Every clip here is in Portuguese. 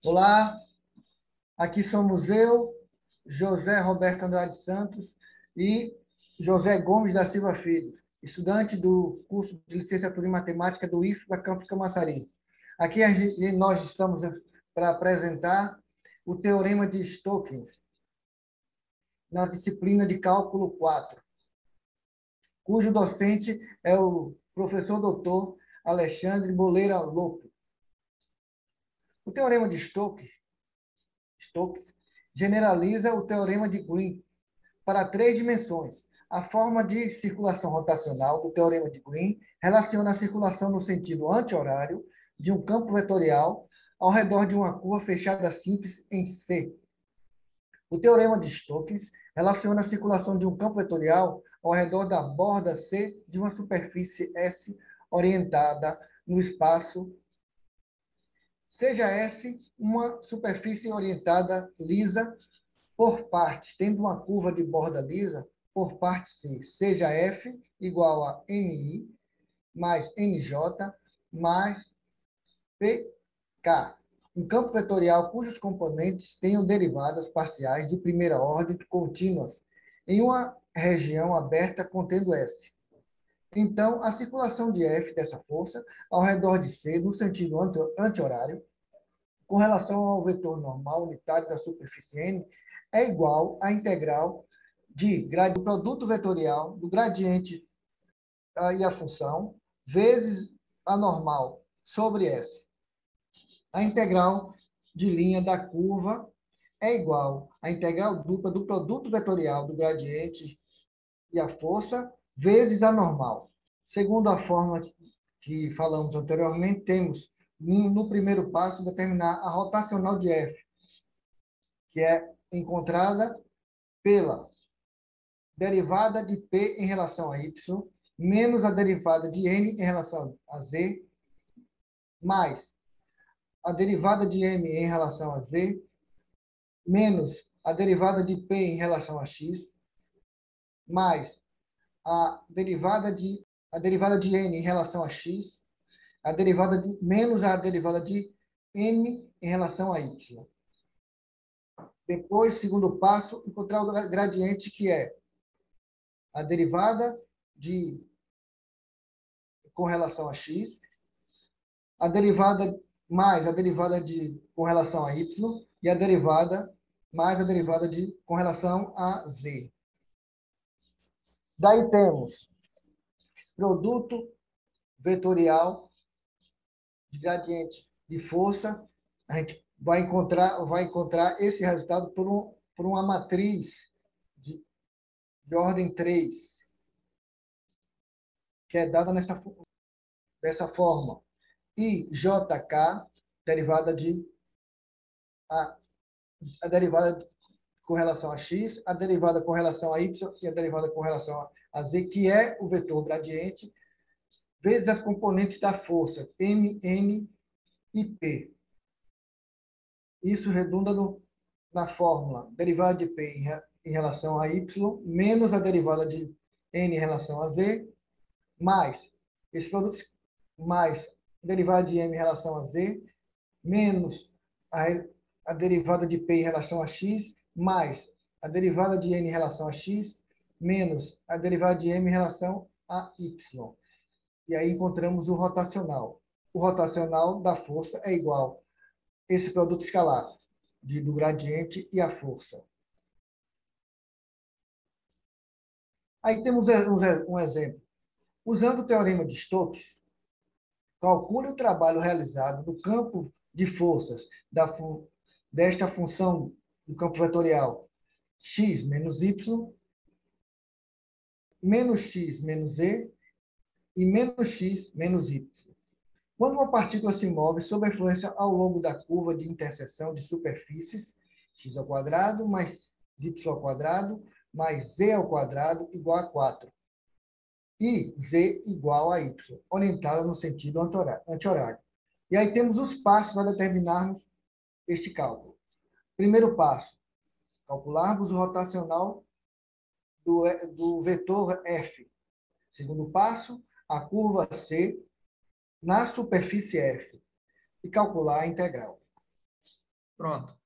Olá, aqui somos eu, José Roberto Andrade Santos e José Gomes da Silva Filho, estudante do curso de Licenciatura em Matemática do IFBA Campus Camaçari. Aqui nós estamos para apresentar o Teorema de Stokes, na disciplina de Cálculo 4, cujo docente é o professor doutor Alexandre Boleira Lopo. O Teorema de Stokes generaliza o Teorema de Green para três dimensões. A forma de circulação rotacional do Teorema de Green relaciona a circulação no sentido anti-horário de um campo vetorial ao redor de uma curva fechada simples em C. O Teorema de Stokes relaciona a circulação de um campo vetorial ao redor da borda C de uma superfície S orientada no espaço. Seja S uma superfície orientada lisa por partes, tendo uma curva de borda lisa por parte C, seja F igual a MI mais NJ mais PK. Um campo vetorial cujos componentes tenham derivadas parciais de primeira ordem contínuas em uma região aberta contendo S. Então, a circulação de F dessa força ao redor de C no sentido anti-horário, com relação ao vetor normal unitário da superfície N, é igual à integral do produto vetorial do gradiente e a função vezes a normal sobre S. A integral de linha da curva é igual à integral dupla do produto vetorial do gradiente e a força vezes a normal. Segundo a forma que falamos anteriormente, temos no primeiro passo determinar a rotacional de F, que é encontrada pela derivada de P em relação a Y, menos a derivada de N em relação a Z, mais a derivada de M em relação a Z, menos a derivada de P em relação a X, mais a derivada de N em relação a X, menos a derivada de M em relação a Y. Depois, segundo passo, encontrar o gradiente, que é a derivada com relação a x, a derivada mais a derivada com relação a y e a derivada mais a derivada com relação a z. Daí temos esse produto vetorial de gradiente de força. A gente vai encontrar esse resultado por uma matriz de ordem 3, que é dada dessa forma. IJK, derivada a derivada com relação a x, a derivada com relação a y e a derivada com relação a z, que é o vetor gradiente, vezes as componentes da força, M, N e P. Isso redunda na fórmula derivada de P em relação a y, menos a derivada de N em relação a z, mais esse produto, mais a derivada de M em relação a z, menos a derivada de P em relação a x, mais a derivada de N em relação a x, menos a derivada de M em relação a y. E aí encontramos o rotacional. O rotacional da força é igual a esse produto escalar do gradiente e a força. Aí temos um exemplo. Usando o teorema de Stokes, calcule o trabalho realizado no campo de forças desta função do campo vetorial x menos y, menos x menos z e menos x menos y. Quando uma partícula se move sob a influência ao longo da curva de interseção de superfícies, x² mais y² mais z² igual a 4, e z igual a y, orientada no sentido anti-horário. E aí temos os passos para determinarmos este cálculo. Primeiro passo, calcularmos o rotacional do vetor F. Segundo passo, a curva C na superfície F e calcular a integral. Pronto.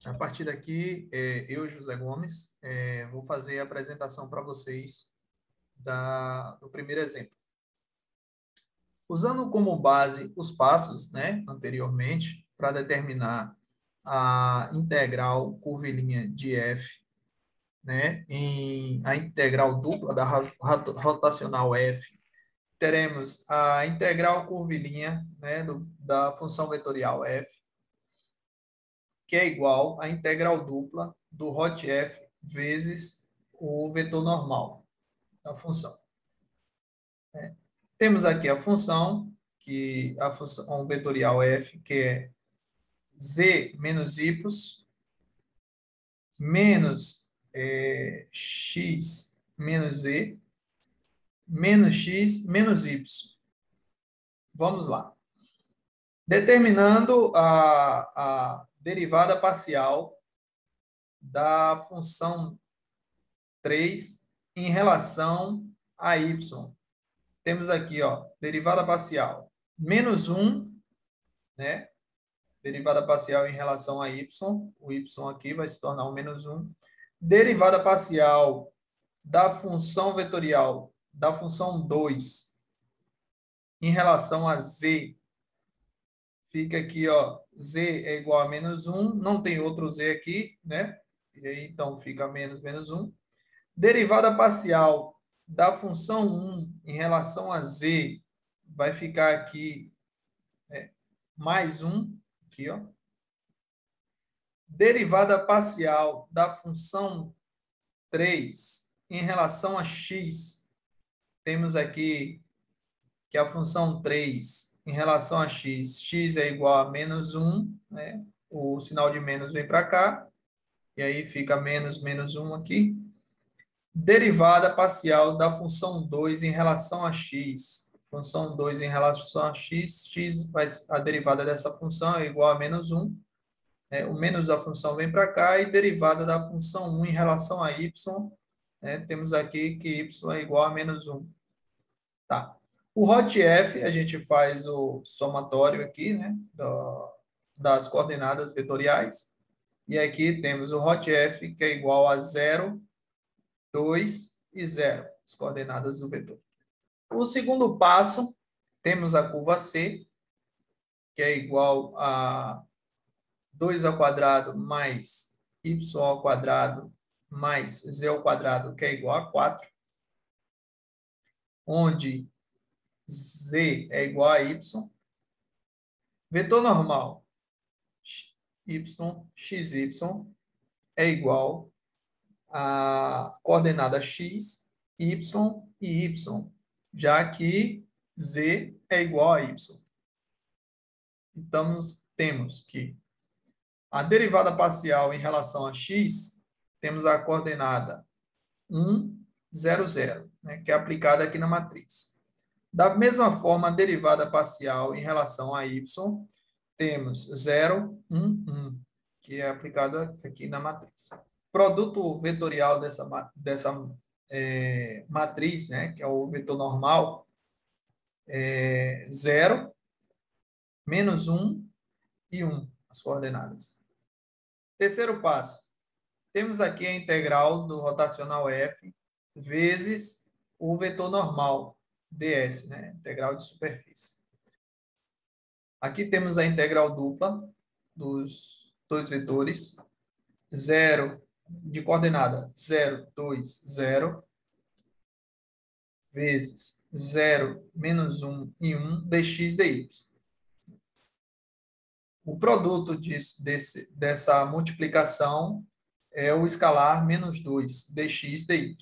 A partir daqui, eu, José Gomes, vou fazer a apresentação para vocês do primeiro exemplo. Usando como base os passos, né, anteriormente, para determinar a integral curvilínea de f, né, em a integral dupla da rotacional f, teremos a integral curvilínea, né, da função vetorial f, que é igual à integral dupla do hot f vezes o vetor normal da função. Temos aqui a função, que a função vetorial f, que é z menos y menos x menos z menos x menos y. Vamos lá. Determinando a derivada parcial da função 3 em relação a y. Temos aqui, ó, derivada parcial menos 1, né? Derivada parcial em relação a y. O y aqui vai se tornar um menos 1. Derivada parcial da função vetorial da função 2 em relação a z. Fica aqui, ó, z é igual a menos 1. Não tem outro z aqui, né? E aí, então, fica menos 1. Derivada parcial da função 1 em relação a z vai ficar aqui mais 1. Aqui, ó. Derivada parcial da função 3 em relação a x. Temos aqui que a função 3 em relação a x é igual a menos 1, né? O sinal de menos vem para cá, e aí fica menos 1 aqui. Derivada parcial da função 2 em relação a x. Função 2 em relação a x, a derivada dessa função é igual a menos 1. O menos da função vem para cá, e derivada da função 1 em relação a y, temos aqui que y é igual a menos 1. Tá. O hot f, a gente faz o somatório aqui, né, das coordenadas vetoriais. E aqui temos o hot f, que é igual a 0, 2 e 0, as coordenadas do vetor. O segundo passo, temos a curva C, que é igual a 2 ao quadrado mais y ao quadrado mais z ao quadrado, que é igual a 4, onde z é igual a y. Vetor normal, y, xy, é igual a coordenada x, y e y, já que z é igual a y. Então, temos que a derivada parcial em relação a x, temos a coordenada 1, 0, 0, né, que é aplicada aqui na matriz. Da mesma forma, a derivada parcial em relação a y, temos 0, 1, 1, que é aplicado aqui na matriz. Produto vetorial dessa matriz, né, que é o vetor normal, é 0, menos 1 e 1, as coordenadas. Terceiro passo. Temos aqui a integral do rotacional f vezes o vetor normal, ds, né? Integral de superfície. Aqui temos a integral dupla dos dois vetores, 0 de coordenada 0, 2, 0, vezes 0, menos 1 e 1, dx dy. O produto dessa multiplicação é o escalar menos 2, dx dy.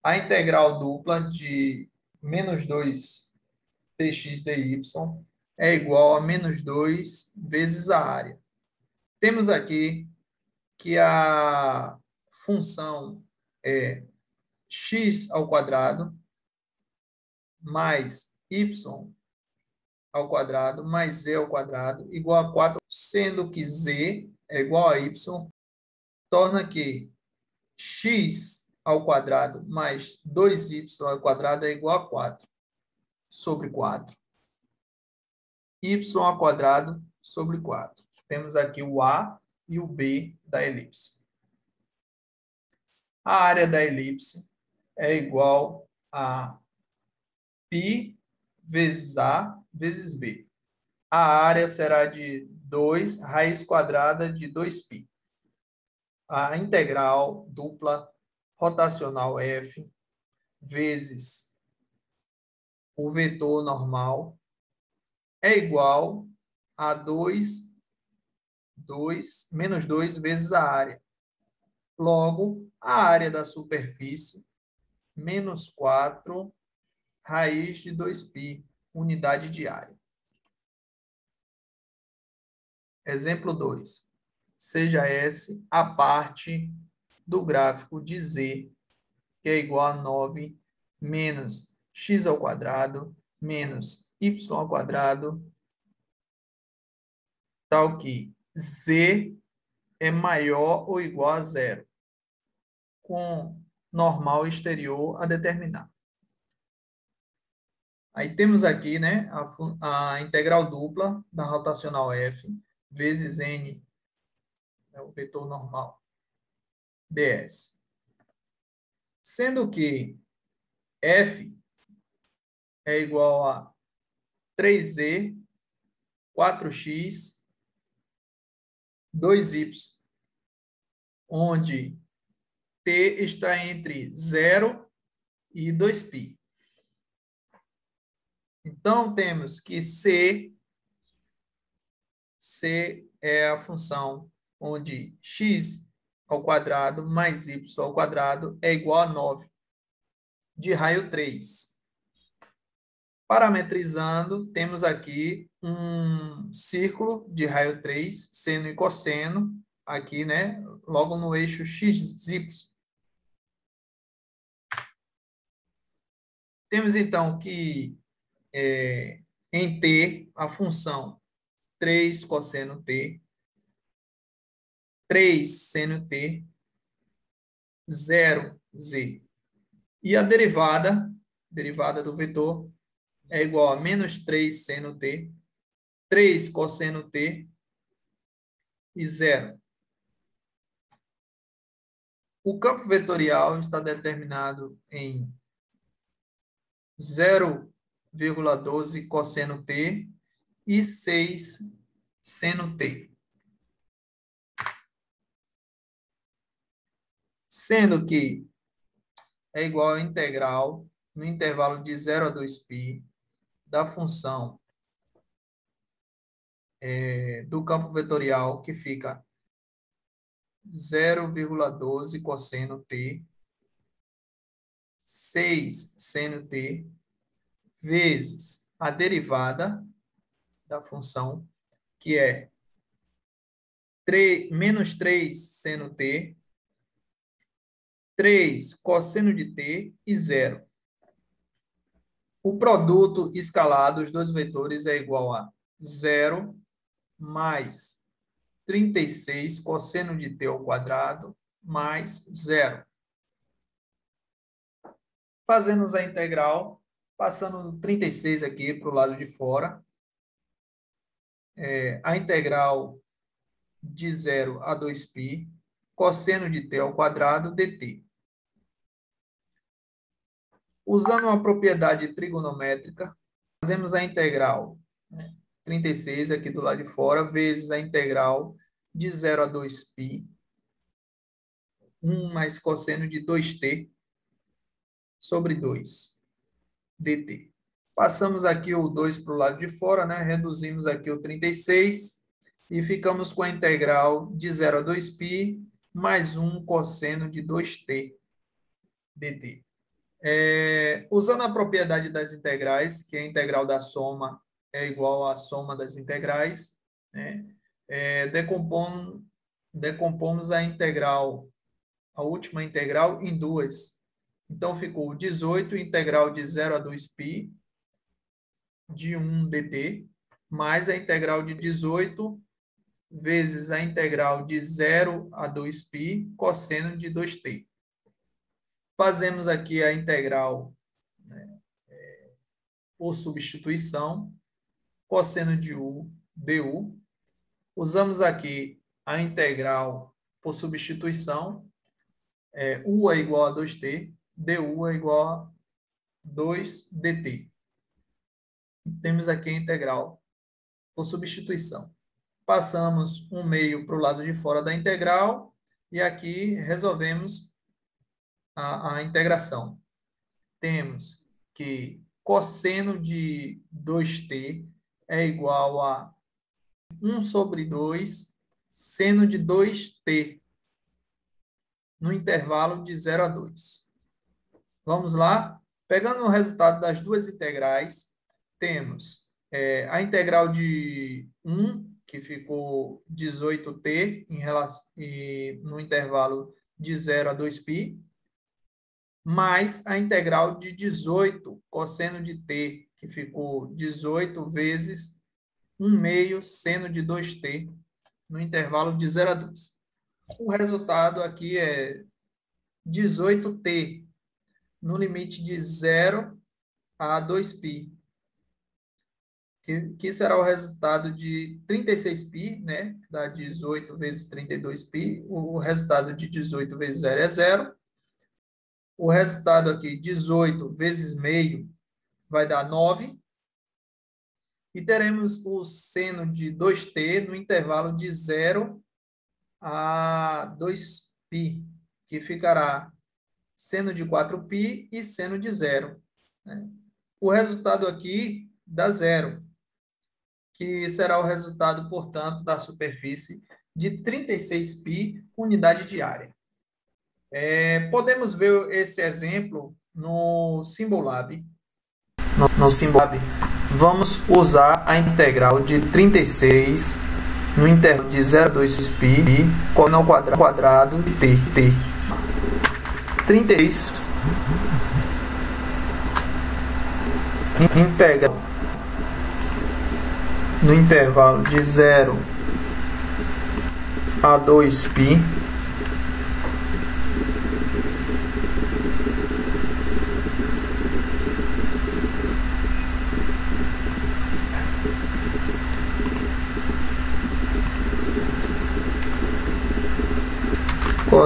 A integral dupla de menos 2 dx dy é igual a menos 2 vezes a área. Temos aqui que a função é x ao quadrado mais y ao quadrado mais z ao quadrado igual a 4, sendo que z é igual a y, torna que x ao quadrado mais 2y ao quadrado é igual a 4 sobre 4. Y ao quadrado sobre 4. Temos aqui o A e o B da elipse. A área da elipse é igual a π vezes A vezes B. A área será de 2 raiz quadrada de 2π. A integral dupla rotacional f vezes o vetor normal é igual a menos 2 vezes a área. Logo, a área da superfície, menos 4 raiz de 2π, unidade de área. Exemplo 2. Seja S a parte do gráfico de Z, que é igual a 9 menos x ao quadrado menos y ao quadrado, tal que Z é maior ou igual a zero, com normal exterior a determinar. Aí temos aqui, né, a integral dupla da rotacional f vezes n, é o vetor normal, ds. Sendo que f é igual a 3z, 4x, 2y, onde t está entre 0 e 2π. Então, temos que C é a função onde x ao quadrado mais y ao quadrado é igual a 9, de raio 3. Parametrizando, temos aqui um círculo de raio 3, seno e cosseno, aqui, né, logo no eixo x, y. Temos, então, que em t, a função 3 cosseno t, 3 seno t, 0 z. E a derivada do vetor, é igual a menos 3 seno t, 3 cosseno t e 0. O campo vetorial está determinado em 0,12 cosseno t e 6 seno t. Sendo que é igual a integral no intervalo de 0 a 2π da função do campo vetorial, que fica 0,12 cosseno t, 6 seno t, vezes a derivada da função, que é menos 3 seno t, 3 cosseno de t e 0. O produto escalar dos dois vetores é igual a 0 mais 36 cosseno de t ao quadrado mais 0. Fazemos a integral, passando 36 aqui para o lado de fora. A integral de 0 a 2π, cosseno de t ao quadrado dt. Usando uma propriedade trigonométrica, fazemos a integral, 36 aqui do lado de fora, vezes a integral de 0 a 2π, 1 mais cosseno de 2t sobre 2 dt. Passamos aqui o 2 para o lado de fora, né? Reduzimos aqui o 36 e ficamos com a integral de 0 a 2π mais 1 cosseno de 2t dt. Usando a propriedade das integrais, que a integral da soma é igual à soma das integrais, né? Decompomos a integral, a última integral, em duas. Então, ficou 18 integral de 0 a 2π de 1 dt, mais a integral de 18 vezes a integral de 0 a 2π cosseno de 2t. Fazemos aqui a integral, né, por substituição, cosseno de u du, Usamos aqui a integral por substituição. U é igual a 2t, du é igual a 2dt. Temos aqui a integral por substituição. Passamos 1/2 para o lado de fora da integral e aqui resolvemos a integração. Temos que cosseno de 2t é igual a 1/2 seno de 2t no intervalo de 0 a 2. Vamos lá? Pegando o resultado das duas integrais, temos a integral de 1, que ficou 18t no intervalo de 0 a 2π, mais a integral de 18 cosseno de t, que ficou 18 vezes 1/2 seno de 2t no intervalo de 0 a 2. O resultado aqui é 18t no limite de 0 a 2π, que será o resultado de 36π, né? Dá 18 vezes 32π. O resultado de 18 vezes 0 é 0. O resultado aqui, 18 vezes meio, vai dar 9. E teremos o seno de 2t no intervalo de 0 a 2π, que ficará seno de 4π e seno de 0. O resultado aqui dá 0, que será o resultado, portanto, da superfície de 36π unidade de área. Podemos ver esse exemplo no Symbolab. No Symbolab, vamos usar a integral de 36 no intervalo de 0 a 2π ao quadrado de t. 36 integral no intervalo de 0 a 2π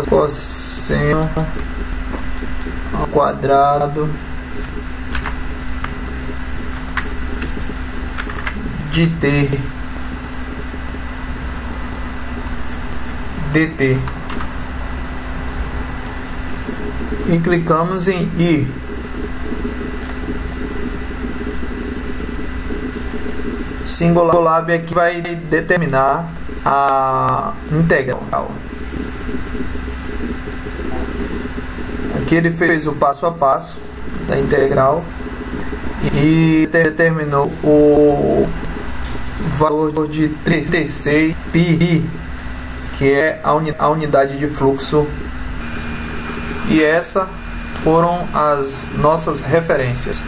cosseno ao quadrado de t dt. E clicamos em ir. Symbolab aqui vai determinar a integral. Aqui ele fez o passo a passo da integral e determinou o valor de 36π, que é a unidade de fluxo. E essas foram as nossas referências.